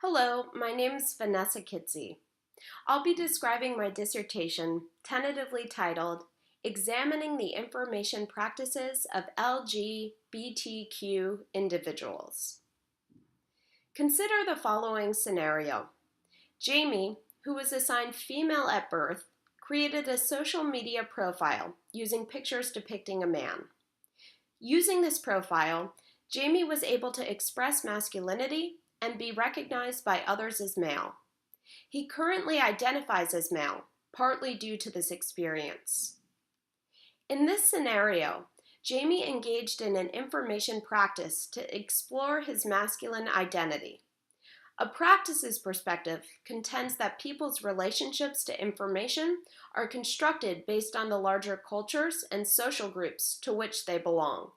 Hello, my name is Vanessa Kitzie. I'll be describing my dissertation, tentatively titled, Examining the Information Practices of LGBTQ Individuals. Consider the following scenario. Jamie, who was assigned female at birth, created a social media profile using pictures depicting a man. Using this profile, Jamie was able to express masculinity and be recognized by others as male. He currently identifies as male, partly due to this experience. In this scenario, Jamie engaged in an information practice to explore his masculine identity. A practices perspective contends that people's relationships to information are constructed based on the larger cultures and social groups to which they belong.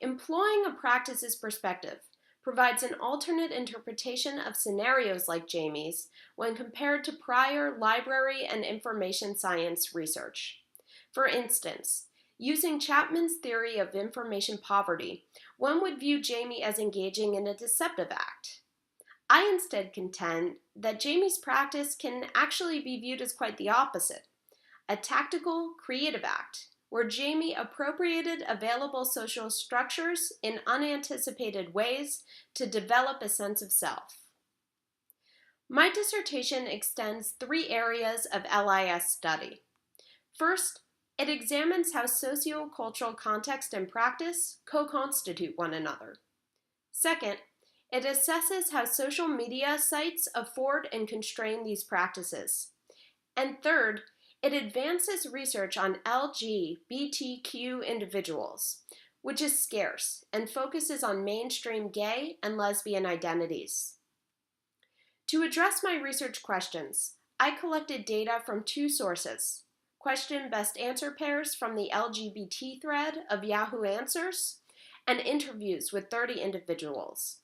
Employing a practices perspective provides an alternate interpretation of scenarios like Jamie's when compared to prior library and information science research. For instance, using Chapman's theory of information poverty, one would view Jamie as engaging in a deceptive act. I instead contend that Jamie's practice can actually be viewed as quite the opposite, a tactical, creative act, where Jamie appropriated available social structures in unanticipated ways to develop a sense of self. My dissertation extends 3 areas of LIS study. First, it examines how sociocultural context and practice co-constitute one another. Second, it assesses how social media sites afford and constrain these practices. And third, it advances research on LGBTQ individuals, which is scarce and focuses on mainstream gay and lesbian identities. To address my research questions, I collected data from 2 sources: question best answer pairs from the LGBT thread of Yahoo Answers, and interviews with 30 individuals.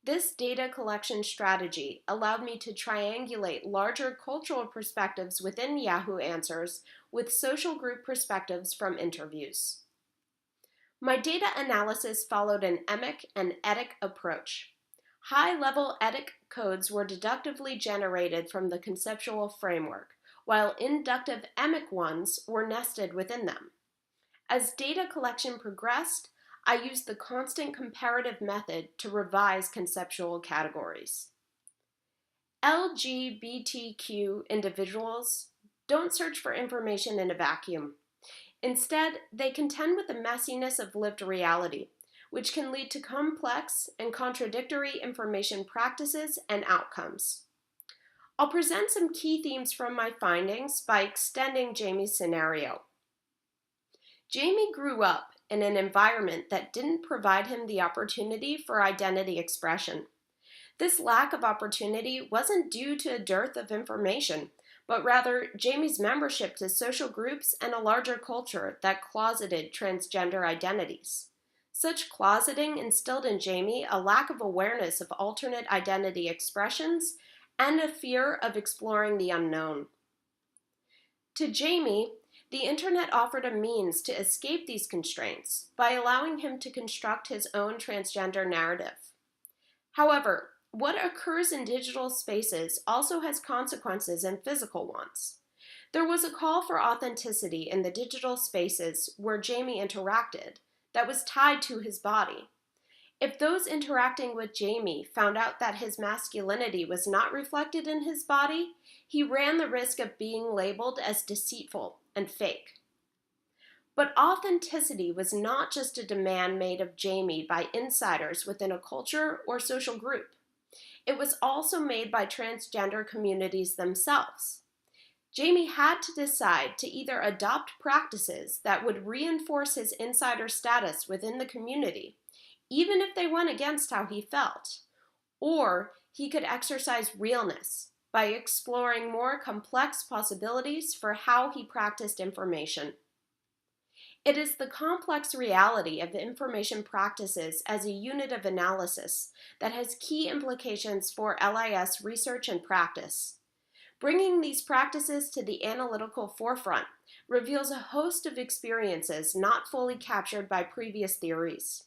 This data collection strategy allowed me to triangulate larger cultural perspectives within Yahoo Answers with social group perspectives from interviews. My data analysis followed an emic and etic approach. High-level etic codes were deductively generated from the conceptual framework, while inductive emic ones were nested within them. As data collection progressed, I used the constant comparative method to revise conceptual categories. LGBTQ individuals don't search for information in a vacuum. Instead, they contend with the messiness of lived reality, which can lead to complex and contradictory information practices and outcomes. I'll present some key themes from my findings by extending Jamie's scenario. Jamie grew up in an environment that didn't provide him the opportunity for identity expression. This lack of opportunity wasn't due to a dearth of information, but rather Jamie's membership to social groups and a larger culture that closeted transgender identities. Such closeting instilled in Jamie a lack of awareness of alternate identity expressions and a fear of exploring the unknown. To Jamie, the internet offered a means to escape these constraints by allowing him to construct his own transgender narrative. However, what occurs in digital spaces also has consequences in physical ones. There was a call for authenticity in the digital spaces where Jamie interacted that was tied to his body. If those interacting with Jamie found out that his masculinity was not reflected in his body, he ran the risk of being labeled as deceitful and fake. But authenticity was not just a demand made of Jamie by insiders within a culture or social group. It was also made by transgender communities themselves. Jamie had to decide to either adopt practices that would reinforce his insider status within the community, even if they went against how he felt, or he could exercise realness by exploring more complex possibilities for how he practiced information. It is the complex reality of information practices as a unit of analysis that has key implications for LIS research and practice. Bringing these practices to the analytical forefront reveals a host of experiences not fully captured by previous theories.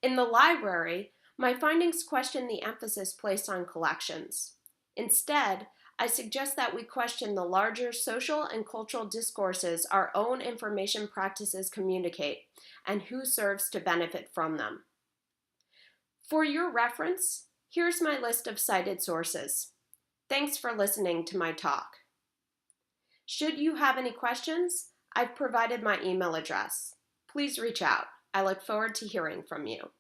In the library, My findings question the emphasis placed on collections. Instead, I suggest that we question the larger social and cultural discourses our own information practices communicate and who serves to benefit from them. For your reference, here's my list of cited sources. Thanks for listening to my talk. Should you have any questions, I've provided my email address. Please reach out. I look forward to hearing from you.